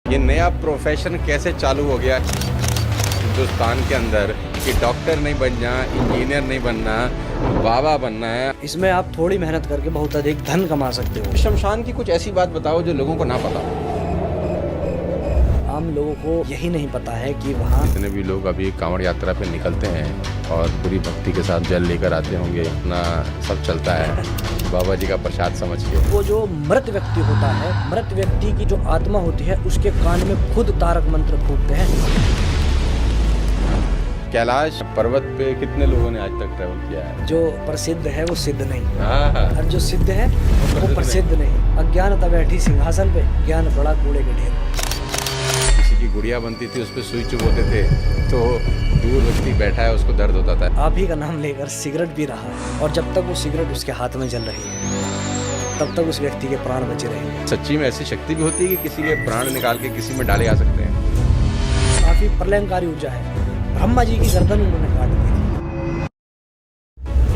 ये नया प्रोफेशन कैसे चालू हो गया हिंदुस्तान के अंदर कि डॉक्टर नहीं बनना, इंजीनियर नहीं बनना, बाबा बनना है। इसमें आप थोड़ी मेहनत करके बहुत अधिक धन कमा सकते हो। शमशान की कुछ ऐसी बात बताओ जो लोगों को ना पता हो। आम लोगों को यही नहीं पता है कि वहाँ जितने भी लोग अभी कांवड़ यात्रा पे निकलते हैं और पूरी भक्ति के साथ जल लेकर आते होंगे, अपना सब चलता है बाबा जी का प्रसाद समझ के। वो जो मृत व्यक्ति होता है, मृत व्यक्ति की जो आत्मा होती है, उसके कान में खुद तारक मंत्र फूंकते हैं। कैलाश पर्वत पे कितने लोगों ने आज तक ट्रैवल किया है? जो प्रसिद्ध है वो सिद्ध नहीं, हाँ, और जो सिद्ध है वो प्रसिद्ध नहीं। अज्ञानता बैठी सिंहासन पे, ज्ञान बड़ा कूड़े के ढेर। किसी की गुड़िया बनती थी, उस पर सुई चुभोते थे तो दूर व्यक्ति बैठा है उसको दर्द होता था। आप ही का नाम लेकर सिगरेट पी रहा है, और जब तक वो सिगरेट उसके हाथ में जल रही है तब तक उस व्यक्ति के प्राण बचे रहेंगे। सच्ची में ऐसी शक्ति भी होती है कि किसी के प्राण निकाल के किसी में डाले जा सकते हैं। काफी प्रलयंकारी ऊर्जा है। ब्रह्मा जी की गर्दन उन्होंने काट दी थी।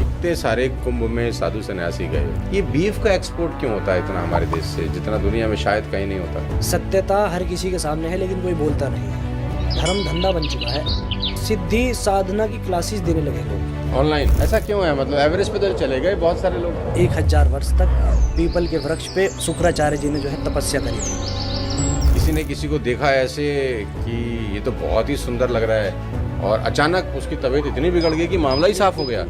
इतने सारे कुंभ में साधु सन्यासी गए, ये बीफ का एक्सपोर्ट क्यों होता है इतना हमारे देश से, जितना दुनिया में शायद कहीं नहीं होता? सत्यता हर किसी के सामने है, लेकिन कोई बोलता नहीं है। धर्म धंधा बन चुका है। सिद्धि साधना की क्लासेस देने लगे लोग ऑनलाइन। ऐसा क्यों है? मतलब एवरेस्ट पे तो चले गए बहुत सारे लोग। 1000 वर्ष तक पीपल के वृक्ष पे शुक्राचार्य जी ने जो है तपस्या करी थी। किसी ने किसी को देखा ऐसे कि ये तो बहुत ही सुंदर लग रहा है, और अचानक उसकी तबीयत इतनी बिगड़ गई कि मामला ही साफ हो गया।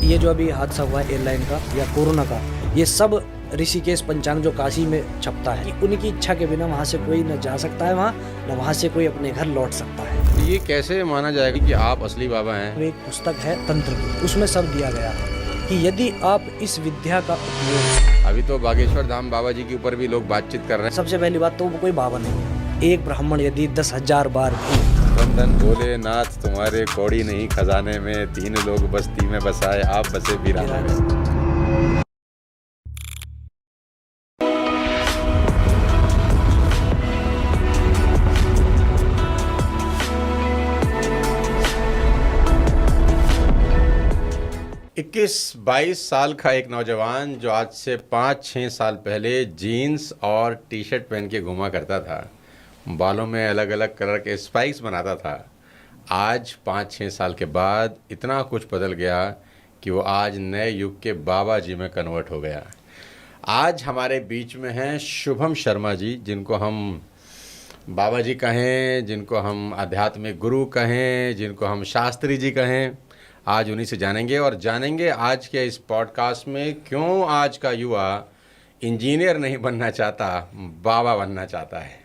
ये जो अभी हादसा हुआ है एयरलाइन का या कोरोना का, ये सब ऋषिकेश पंचांग जो काशी में छपता है कि उनकी इच्छा के बिना वहाँ से कोई न जा सकता है, वहाँ न वहाँ से कोई अपने घर लौट सकता है। ये कैसे माना जाएगा कि आप असली बाबा हैं? वो एक पुस्तक है तंत्र की, उसमें सब दिया गया है कि यदि आप इस विद्या का उपयोग। अभी तो बागेश्वर धाम बाबा जी के ऊपर भी लोग बातचीत कर रहे हैं। सबसे पहली बात तो वो कोई बाबा नहीं है। एक ब्राह्मण यदि 10,000 बार भी वंदन भोलेनाथ तुम्हारे कौड़ी नहीं खजाने में, 3 लोग बस्ती में बसाए आप बसे वीराने में। 21-22 साल का एक नौजवान जो आज से 5-6 साल पहले जीन्स और टी शर्ट पहन के घूमा करता था, बालों में अलग अलग कलर के स्पाइक्स बनाता था, आज 5-6 साल के बाद इतना कुछ बदल गया कि वो आज नए युग के बाबा जी में कन्वर्ट हो गया। आज हमारे बीच में हैं शुभम शर्मा जी, जिनको हम बाबा जी कहें, जिनको हम आध्यात्मिक गुरु कहें, जिनको हम शास्त्री जी कहें। आज उन्हीं से जानेंगे और जानेंगे आज के इस पॉडकास्ट में क्यों आज का युवा इंजीनियर नहीं बनना चाहता, बाबा बनना चाहता है।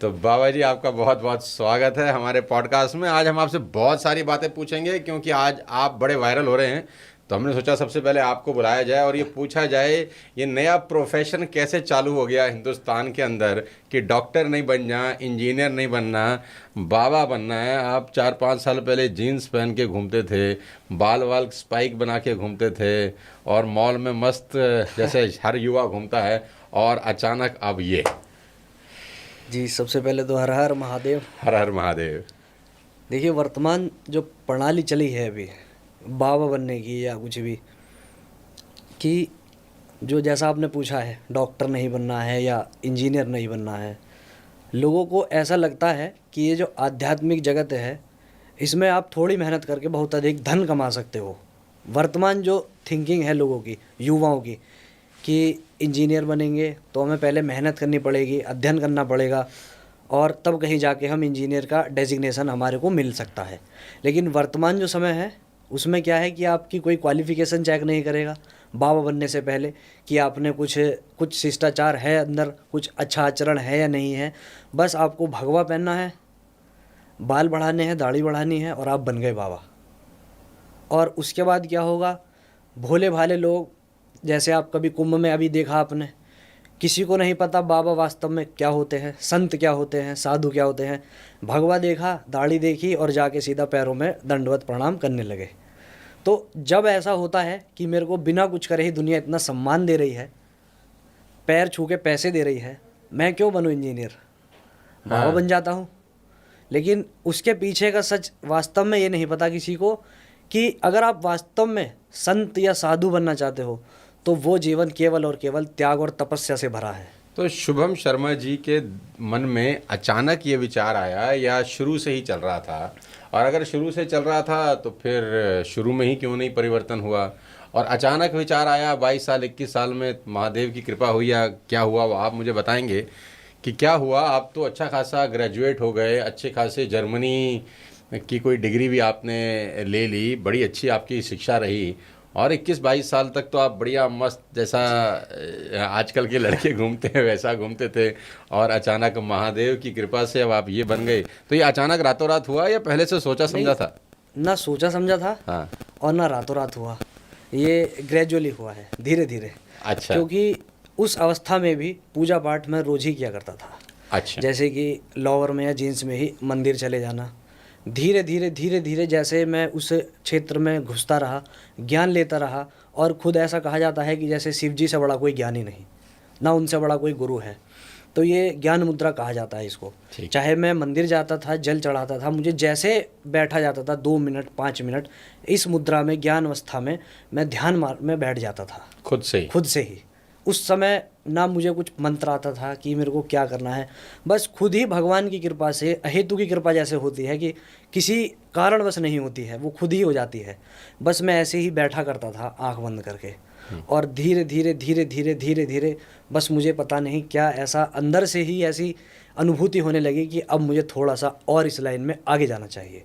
तो बाबा जी, आपका बहुत बहुत स्वागत है हमारे पॉडकास्ट में। आज हम आपसे बहुत सारी बातें पूछेंगे क्योंकि आज आप बड़े वायरल हो रहे हैं, तो हमने सोचा सबसे पहले आपको बुलाया जाए और ये पूछा जाए ये नया प्रोफेशन कैसे चालू हो गया हिंदुस्तान के अंदर कि डॉक्टर नहीं बनना, इंजीनियर नहीं बनना, बाबा बनना है। आप 4-5 साल पहले जीन्स पहन के घूमते थे, बाल वाल स्पाइक बना के घूमते थे और मॉल में मस्त जैसे हर युवा घूमता है, और अचानक अब ये। जी, सबसे पहले तो हर हर महादेव। हर हर महादेव। देखिए, वर्तमान जो प्रणाली चली है अभी बाबा बनने की या कुछ भी, कि जो जैसा आपने पूछा है डॉक्टर नहीं बनना है या इंजीनियर नहीं बनना है, लोगों को ऐसा लगता है कि ये जो आध्यात्मिक जगत है इसमें आप थोड़ी मेहनत करके बहुत अधिक धन कमा सकते हो। वर्तमान जो थिंकिंग है लोगों की, युवाओं की, कि इंजीनियर बनेंगे तो हमें पहले मेहनत करनी पड़ेगी, अध्ययन करना पड़ेगा, और तब कहीं जाके हम इंजीनियर का डेजिग्नेशन हमारे को मिल सकता है। लेकिन वर्तमान जो समय है उसमें क्या है कि आपकी कोई क्वालिफ़िकेशन चेक नहीं करेगा बाबा बनने से पहले कि आपने कुछ शिष्टाचार है अंदर, कुछ अच्छा आचरण है या नहीं है। बस आपको भगवा पहनना है, बाल बढ़ाने हैं, दाढ़ी बढ़ानी है, और आप बन गए बाबा। और उसके बाद क्या होगा, भोले भाले लोग, जैसे आप कभी कुंभ में अभी देखा आपने, किसी को नहीं पता बाबा वास्तव में क्या होते हैं, संत क्या होते हैं, साधु क्या होते हैं। भगवा देखा, दाढ़ी देखी और जाके सीधा पैरों में दंडवत प्रणाम करने लगे। तो जब ऐसा होता है कि मेरे को बिना कुछ करे ही दुनिया इतना सम्मान दे रही है, पैर छू के पैसे दे रही है, मैं क्यों बनूं इंजीनियर, बाबा बन जाता हूँ। लेकिन उसके पीछे का सच वास्तव में ये नहीं पता किसी को कि अगर आप वास्तव में संत या साधु बनना चाहते हो तो वो जीवन केवल और केवल त्याग और तपस्या से भरा है। तो शुभम शर्मा जी के मन में अचानक ये विचार आया या शुरू से ही चल रहा था? और अगर शुरू से चल रहा था तो फिर शुरू में ही क्यों नहीं परिवर्तन हुआ? और अचानक विचार आया 22 साल 21 साल में महादेव की कृपा हुई या क्या हुआ, वो आप मुझे बताएंगे कि क्या हुआ? आप तो अच्छा खासा ग्रेजुएट हो गए, अच्छे खासे जर्मनी की कोई डिग्री भी आपने ले ली, बड़ी अच्छी आपकी शिक्षा रही और 21-22 साल तक तो आप बढ़िया मस्त जैसा आजकल के लड़के घूमते हैं वैसा घूमते थे और अचानक महादेव की कृपा से अब आप ये बन गए। तो ये अचानक रातों रात हुआ या पहले से सोचा समझा था? ना सोचा समझा था हाँ। और ना रातों रात हुआ, ये ग्रेजुअली हुआ है, धीरे धीरे। अच्छा। क्योंकि उस अवस्था में भी पूजा पाठ मैं रोज ही किया करता था। अच्छा। जैसे कि लोअर में या जीन्स में ही मंदिर चले जाना। धीरे धीरे जैसे मैं उस क्षेत्र में घुसता रहा, ज्ञान लेता रहा और खुद ऐसा कहा जाता है कि जैसे शिव जी से बड़ा कोई ज्ञानी नहीं, ना उनसे बड़ा कोई गुरु है। तो ये ज्ञान मुद्रा कहा जाता है इसको। चाहे मैं मंदिर जाता था, जल चढ़ाता था, मुझे जैसे बैठा जाता था 2 मिनट 5 मिनट इस मुद्रा में, ज्ञान अवस्था में मैं ध्यान में बैठ जाता था खुद से ही। उस समय ना मुझे कुछ मंत्र आता था कि मेरे को क्या करना है, बस खुद ही भगवान की कृपा से, अहेतु की कृपा जैसे होती है कि किसी कारणवश नहीं होती है, वो खुद ही हो जाती है। बस मैं ऐसे ही बैठा करता था आंख बंद करके और धीरे धीरे बस मुझे पता नहीं क्या ऐसा अंदर से ही ऐसी अनुभूति होने लगी कि अब मुझे थोड़ा सा और इस लाइन में आगे जाना चाहिए।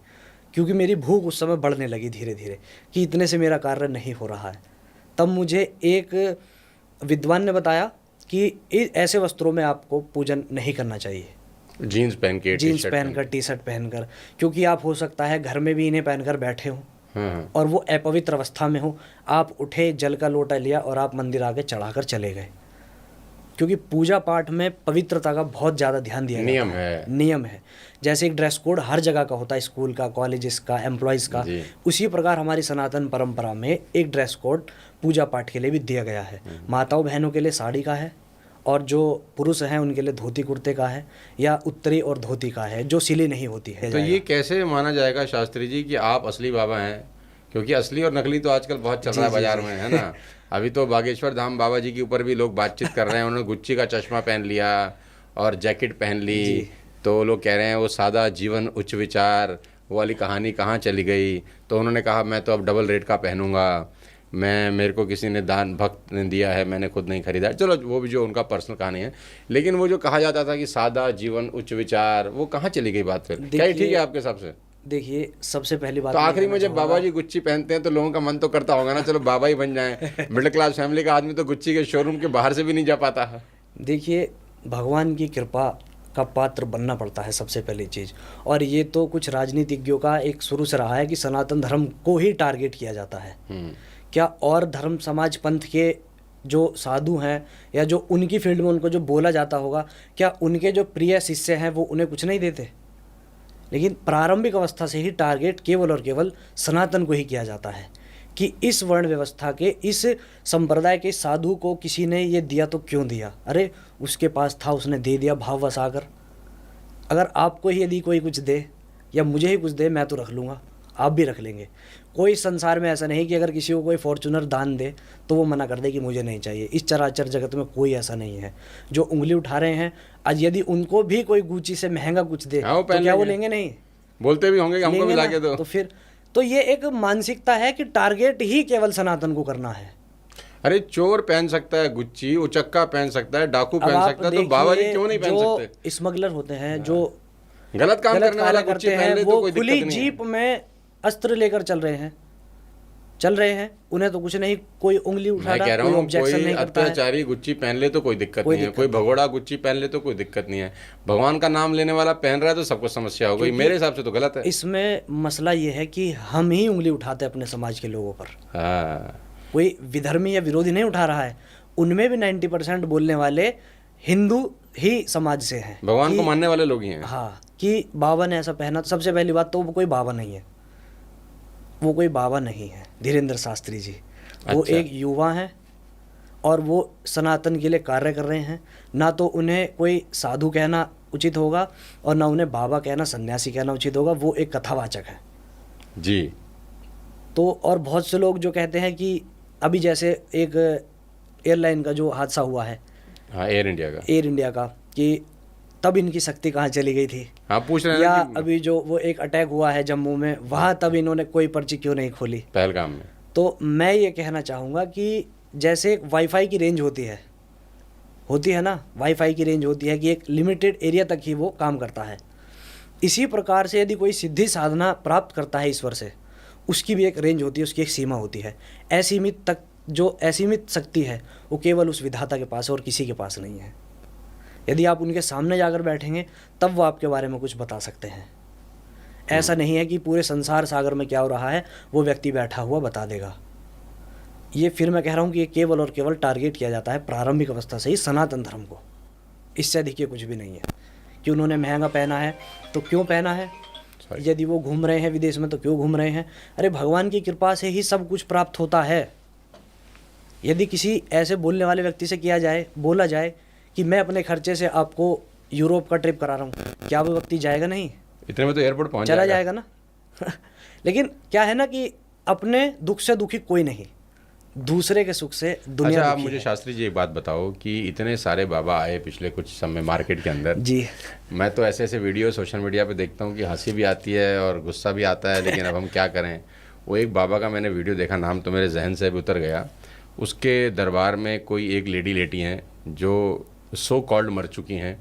क्योंकि मेरी भूख उस समय बढ़ने लगी धीरे धीरे कि इतने से मेरा कार्य नहीं हो रहा है। तब मुझे एक विद्वान ने बताया कि ऐसे वस्त्रों में आपको पूजन नहीं करना चाहिए, जीन्स पहनकर टी शर्ट पहनकर, क्योंकि आप हो सकता है घर में भी इन्हें पहनकर बैठे हो और वो अपवित्र अवस्था में हो। आप उठे, जल का लोटा लिया और आप मंदिर आगे चढ़ाकर चले गए। क्योंकि पूजा पाठ में पवित्रता का बहुत ज़्यादा ध्यान दिया जाता है, नियम है। जैसे एक ड्रेस कोड हर जगह का होता है, स्कूल का, कॉलेजेस का, एम्प्लॉयज़ का, उसी प्रकार हमारी सनातन परंपरा में एक ड्रेस कोड पूजा पाठ के लिए भी दिया गया है। माताओं बहनों के लिए साड़ी का है और जो पुरुष हैं उनके लिए धोती कुर्ते का है या उत्तरी और धोती का है, जो सिली नहीं होती है। तो ये कैसे माना जाएगा शास्त्री जी कि आप असली बाबा हैं? क्योंकि असली और नकली तो आजकल बहुत चल रहा है बाजार में, है ना। अभी तो बागेश्वर धाम बाबा जी के ऊपर भी लोग बातचीत कर रहे हैं, उन्होंने गुच्ची का चश्मा पहन लिया और जैकेट पहन ली, तो लोग कह रहे हैं वो सादा जीवन उच्च विचार वो वाली कहानी कहाँ चली गई। तो उन्होंने कहा मैं तो अब डबल रेट का पहनूंगा, मेरे को किसी ने दान भक्त ने दिया है, मैंने खुद नहीं खरीदा। चलो वो भी जो उनका पर्सनल कहानी है, लेकिन वो जो कहा जाता था कि सादा जीवन उच्च विचार, वो कहाँ चली गई बात? फिर क्या ठीक है आपके हिसाब से? देखिए, सबसे पहली बात तो आखिरी में जब बाबा जी गुच्ची पहनते हैं तो लोगों का मन तो करता होगा ना, चलो बाबा ही बन जाएं। मिडिल क्लास फैमिली का आदमी तो गुच्ची के शोरूम के बाहर से भी नहीं जा पाता है। देखिए, भगवान की कृपा का पात्र बनना पड़ता है सबसे पहली चीज़। और ये तो कुछ राजनीतिज्ञों का एक शुरू से रहा है कि सनातन धर्म को ही टारगेट किया जाता है। क्या और धर्म समाज पंथ के जो साधु हैं या जो उनकी फील्ड में उनको जो बोला जाता होगा, क्या उनके जो प्रिय शिष्य हैं वो उन्हें कुछ नहीं देते? लेकिन प्रारंभिक अवस्था से ही टारगेट केवल और केवल सनातन को ही किया जाता है कि इस वर्ण व्यवस्था के, इस संप्रदाय के साधु को किसी ने ये दिया तो क्यों दिया? अरे उसके पास था, उसने दे दिया भाव वसाकर। अगर आपको ही यदि कोई कुछ दे या मुझे ही कुछ दे, मैं तो रख लूँगा, आप भी रख लेंगे। कोई संसार में ऐसा नहीं कि अगर किसी को कोई फॉर्चूनर दान दे तो वो मना कर दे कि मुझे नहीं चाहिए। इस चराचर जगत में कोई ऐसा नहीं है। जो उंगली उठा रहे हैं, आज यदि उनको भी कोई गुची से महंगा कुछ दे तो क्या वो लेंगे? नहीं बोलते भी होंगे हमको भी लाके दो। तो फिर तो ये एक मानसिकता है कि टारगेट ही केवल सनातन को करना है। अरे चोर पहन सकता है गुच्ची, उचक्का पहन सकता है, डाकू पहन सकता है, तो बाबा जी क्यों नहीं पहन सकते? जो स्मगलर होते हैं, जो गलत काम करने वाला गुच्ची पहन ले तो कोई दिक्कत नहीं है। खुली जीप में अस्त्र लेकर चल रहे हैं, उन्हें तो कुछ नहीं, कोई उंगली उठा रहा, कोई ऑब्जेक्शन नहीं करता है। अत्याचारी गुच्ची पहन ले तो कोई दिक्कत नहीं है, कोई भगोड़ा गुच्ची पहन ले तो कोई दिक्कत नहीं है। भगवान का नाम लेने वाला पहन रहा है तो सबको समस्या हो गई। मेरे हिसाब से तो गलत है। इसमें मसला ये है कि हम ही उंगली उठाते हैं अपने समाज के लोगों पर। कोई विधर्मी या विरोधी नहीं उठा रहा है। उनमें भी 90% बोलने वाले हिंदू ही समाज से हैं, भगवान को मानने वाले लोग ही हैं। हाँ, कि बाबा ने ऐसा पहना। तो सबसे पहली बात तो वो कोई बाबा नहीं है, वो कोई बाबा नहीं है धीरेन्द्र शास्त्री जी। वो एक युवा हैं और वो सनातन के लिए कार्य कर रहे हैं। ना तो उन्हें कोई साधु कहना उचित होगा और ना उन्हें बाबा कहना, सन्यासी कहना उचित होगा। वो एक कथावाचक है जी। तो और बहुत से लोग जो कहते हैं कि अभी जैसे एक एयरलाइन का जो हादसा हुआ है, हाँ, एयर इंडिया का। एयर इंडिया का, कि तब इनकी शक्ति कहाँ चली गई थी, हाँ, पूछ रहे हैं या ना कि अभी जो वो एक अटैक हुआ है जम्मू में, वहाँ तब इन्होंने कोई पर्ची क्यों नहीं खोली। पहलगाम में। तो मैं ये कहना चाहूँगा कि जैसे एक वाईफाई की रेंज होती है ना, वाईफाई की रेंज होती है कि एक लिमिटेड एरिया तक ही वो काम करता है। इसी प्रकार से यदि कोई सिद्धि साधना प्राप्त करता है ईश्वर से, उसकी भी एक रेंज होती है, उसकी एक सीमा होती है। असीमित तक जो असीमित शक्ति है वो केवल उस विधाता के पास है और किसी के पास नहीं है। यदि आप उनके सामने जाकर बैठेंगे तब वो आपके बारे में कुछ बता सकते हैं। ऐसा नहीं है कि पूरे संसार सागर में क्या हो रहा है वो व्यक्ति बैठा हुआ बता देगा। ये फिर मैं कह रहा हूँ कि ये केवल और केवल टारगेट किया जाता है प्रारंभिक अवस्था से ही सनातन धर्म को, इससे अधिक ये कुछ भी नहीं है। कि उन्होंने महंगा पहना है तो क्यों पहना है, यदि वो घूम रहे हैं विदेश में तो क्यों घूम रहे हैं। अरे भगवान की कृपा से ही सब कुछ प्राप्त होता है। यदि किसी ऐसे बोलने वाले व्यक्ति से बोला जाए कि मैं अपने खर्चे से आपको यूरोप का ट्रिप करा रहा हूँ, क्या वो व्यक्ति जाएगा? नहीं, इतने में तो एयरपोर्ट पहुंच चला जाएगा ना। लेकिन क्या है ना कि अपने दुख से दुखी कोई नहीं, दूसरे के सुख से दुनिया अच्छा, आप दुखी मुझे है। शास्त्री जी एक बात बताओ कि इतने सारे बाबा आए पिछले कुछ समय मार्केट के अंदर जी, मैं तो ऐसे ऐसे वीडियो सोशल मीडिया पे देखता हूँ कि हंसी भी आती है और गुस्सा भी आता है, लेकिन अब हम क्या करें। वो एक बाबा का मैंने वीडियो देखा, नाम तो मेरे जहन से भी उतर गया। उसके दरबार में कोई एक लेडी लेटी हैं जो सो कॉल्ड मर चुकी हैं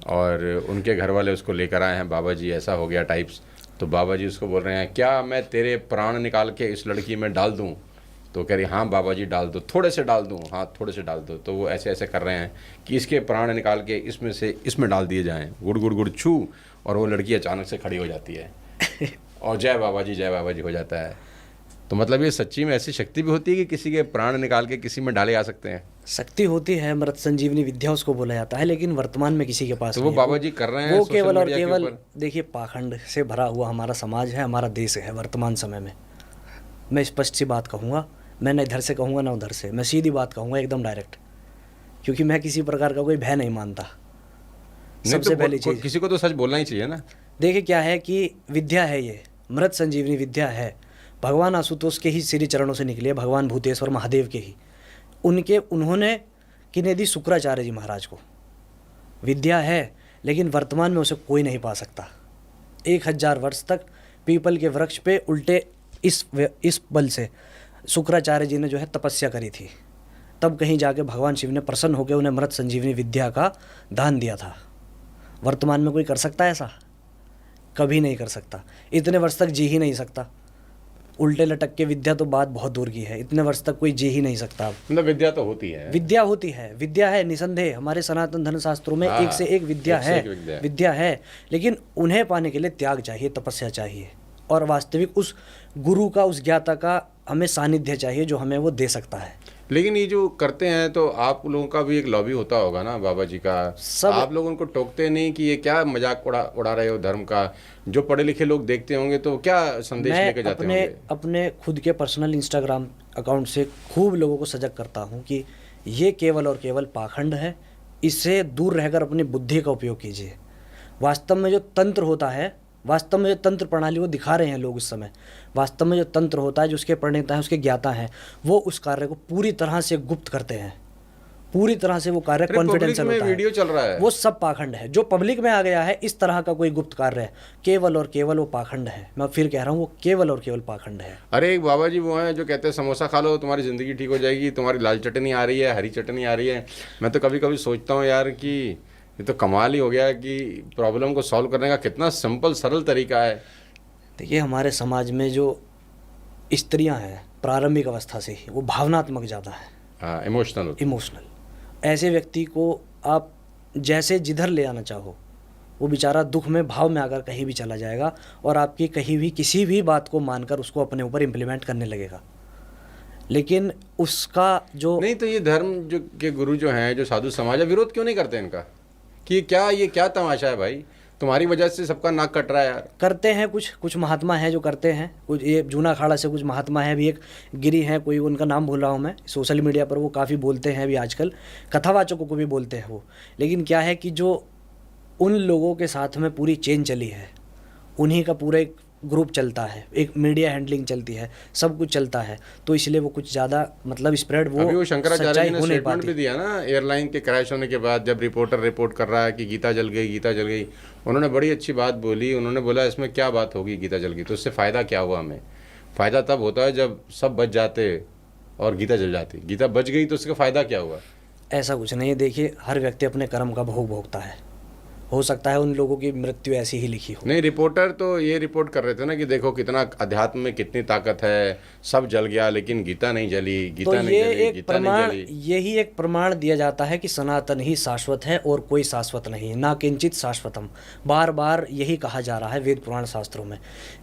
और उनके घर वाले उसको लेकर आए हैं, बाबा जी ऐसा हो गया टाइप्स। तो बाबा जी उसको बोल रहे हैं, क्या मैं तेरे प्राण निकाल के इस लड़की में डाल दूँ? तो कह रही हाँ बाबा जी डाल दो, थोड़े से डाल दूँ, हाँ थोड़े से डाल दो। तो वो ऐसे ऐसे कर रहे हैं कि इसके प्राण निकाल के इसमें से इसमें डाल दिए जाएं, गुड़ गुड़ गुड़ छू, और वो लड़की अचानक से खड़ी हो जाती है और जय बाबा जी हो जाता है। तो मतलब ये सच्ची में ऐसी शक्ति भी होती है कि किसी के प्राण निकाल के किसी में डाले जा सकते हैं? शक्ति होती है, मृत संजीवनी विद्या उसको बोला जाता है, लेकिन वर्तमान में किसी के पास तो वो नहीं है। बाबा जी कर रहे हैं वो सोशल केवल और मीडिया के केवल, ऊपर। देखिए पाखंड से भरा हुआ हमारा समाज है, हमारा देश है वर्तमान समय में। मैं स्पष्ट सी बात कहूँगा, मैं ना इधर से कहूँगा ना उधर से, मैं सीधी बात कहूँगा एकदम डायरेक्ट, क्योंकि मैं किसी प्रकार का कोई भय नहीं मानता। सबसे पहली चीज़, किसी को तो सच बोलना ही चाहिए ना। देखिए क्या है कि विद्या है, ये मृत संजीवनी विद्या है, भगवान आशुतोष के ही श्री चरणों से निकली है, भगवान भूतेश्वर महादेव के ही। उन्होंने किन्हें दी? शुक्राचार्य जी महाराज को। विद्या है लेकिन वर्तमान में उसे कोई नहीं पा सकता। 1000 वर्ष तक पीपल के वृक्ष पे उल्टे इस बल से शुक्राचार्य जी ने जो है तपस्या करी थी, तब कहीं जाके भगवान शिव ने प्रसन्न होकर उन्हें मृत संजीवनी विद्या का दान दिया था। वर्तमान में कोई कर सकता है ऐसा? कभी नहीं कर सकता, इतने वर्ष तक जी ही नहीं सकता। उल्टे लटक के विद्या तो बात बहुत दूर की है, इतने वर्ष तक कोई जी ही नहीं सकता। मतलब विद्या तो होती है, विद्या होती है, विद्या है निसंदेह, हमारे सनातन धर्म शास्त्रों में हाँ, एक से एक विद्या एक से है, एक विद्या है। लेकिन उन्हें पाने के लिए त्याग चाहिए, तपस्या चाहिए, और वास्तविक उस गुरु का, उस ज्ञाता का हमें सानिध्य चाहिए जो हमें वो दे सकता है। लेकिन ये जो करते हैं तो आप लोगों का भी एक लॉबी होता होगा ना बाबा जी का। सब आप लोग उनको टोकते नहीं कि ये क्या मजाक उड़ा रहे हो धर्म का? जो पढ़े लिखे लोग देखते होंगे तो क्या संदेश लेके जाते होंगे? अपने खुद के पर्सनल इंस्टाग्राम अकाउंट से खूब लोगों को सजग करता हूँ कि ये केवल और केवल पाखंड है, इससे दूर रहकर अपनी बुद्धि का उपयोग कीजिए। वास्तव में जो तंत्र होता है, वास्तव में जो तंत्र प्रणाली वो दिखा रहे हैं लोग इस समय, वास्तव में जो तंत्र होता है, जो उसके प्रणेता हैं, उसके ज्ञाता हैं, वो उस कार्य को पूरी तरह से गुप्त करते हैं, पूरी तरह से वो कार्य कॉन्फिडेंशियल होता है। वीडियो चल रहा है, वो सब पाखंड है। जो पब्लिक में आ गया है इस तरह का कोई गुप्त कार्य है, केवल और केवल वो पाखंड है। मैं फिर कह रहा हूँ वो केवल और केवल पाखंड है। अरे एक बाबा जी वो हैं जो कहते हैं समोसा खा लो तुम्हारी ज़िंदगी ठीक हो जाएगी, तुम्हारी लाल चटनी आ रही है, हरी चटनी आ रही है। मैं तो कभी कभी सोचता हूँ यार कि ये तो कमाल ही हो गया कि प्रॉब्लम को सॉल्व करने का कितना सिंपल सरल तरीका है। देखिए हमारे समाज में जो स्त्रियां हैं प्रारंभिक अवस्था से ही वो भावनात्मक ज़्यादा है, हाँ, इमोशनल। ऐसे व्यक्ति को आप जैसे जिधर ले आना चाहो वो बेचारा दुख में भाव में आकर कहीं भी चला जाएगा और आपकी कहीं भी किसी भी बात को मानकर उसको अपने ऊपर इम्प्लीमेंट करने लगेगा। लेकिन उसका जो नहीं, तो ये धर्म जो के गुरु जो हैं, जो साधु समाज है, विरोध क्यों नहीं करते इनका कि ये क्या तमाशा है भाई, तुम्हारी वजह से सबका नाक कट रहा है यार? करते हैं कुछ महात्मा हैं जो करते हैं, कुछ ये जूना अखाड़ा से कुछ महात्मा हैं, अभी एक गिरी हैं, कोई उनका नाम भूल रहा हूँ मैं, सोशल मीडिया पर वो काफ़ी बोलते हैं अभी आजकल, कथावाचकों को भी बोलते हैं वो। लेकिन क्या है कि जो उन लोगों के साथ में पूरी चेन चली है, उन्हीं का पूरा एक ग्रुप चलता है, एक मीडिया हैंडलिंग चलती है, सब कुछ चलता है, तो इसलिए वो कुछ ज़्यादा मतलब स्प्रेड अभी वो वो शंकराचार्य सच्चाई जी ने हो नहीं स्टेटमेंट भी पाती। दिया ना, एयरलाइन के क्रैश होने के बाद जब रिपोर्टर रिपोर्ट कर रहा है कि गीता जल गई, गीता जल गई, उन्होंने बड़ी अच्छी बात बोली। उन्होंने बोला इसमें क्या बात होगी, गीता जल गई तो उससे फ़ायदा क्या हुआ हमें? फ़ायदा तब होता है जब सब बच जाते और गीता जल जाती। गीता बच गई तो उसका फ़ायदा क्या हुआ? ऐसा कुछ नहीं है, देखिए हर व्यक्ति अपने कर्म का भोग भोगता है, हो सकता है उन लोगों की मृत्यु ऐसी ही लिखी हो। नहीं, रिपोर्टर तो ये रिपोर्ट कर रहे थे ना कि देखो कितना अध्यात्म में कितनी ताकत है, सब जल गया लेकिन गीता नहीं जली, तो गीता नहीं ये जली, एक गीता नहीं प्रमाण, जली। यही एक प्रमाण दिया जाता है कि सनातन ही शाश्वत है और कोई शाश्वत नहीं, ना किंचित शाश्वतम। बार बार यही कहा जा रहा है वेद पुराण शास्त्रों में।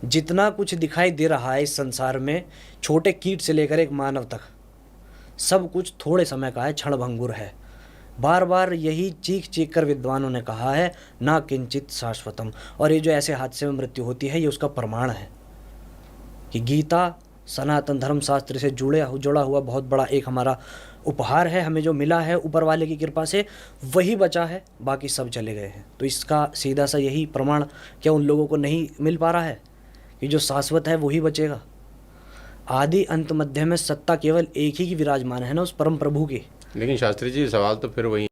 जितना कुछ दिखाई दे रहा है इस संसार में, छोटे कीट से लेकर एक मानव तक, सब कुछ थोड़े समय का है, क्षणभंगुर है। बार बार यही चीख चीख कर विद्वानों ने कहा है, ना किंचित शाश्वतम। और ये जो ऐसे हादसे में मृत्यु होती है, ये उसका प्रमाण है कि गीता सनातन धर्म शास्त्र से जुड़ा हुआ बहुत बड़ा एक हमारा उपहार है, हमें जो मिला है ऊपर वाले की कृपा से, वही बचा है, बाकी सब चले गए हैं। तो इसका सीधा सा यही प्रमाण क्या उन लोगों को नहीं मिल पा रहा है कि जो शाश्वत है वही बचेगा? आदि अंत मध्य में सत्ता केवल एक ही की विराजमान है ना, उस परम प्रभु की। लेकिन शास्त्री जी सवाल तो फिर वही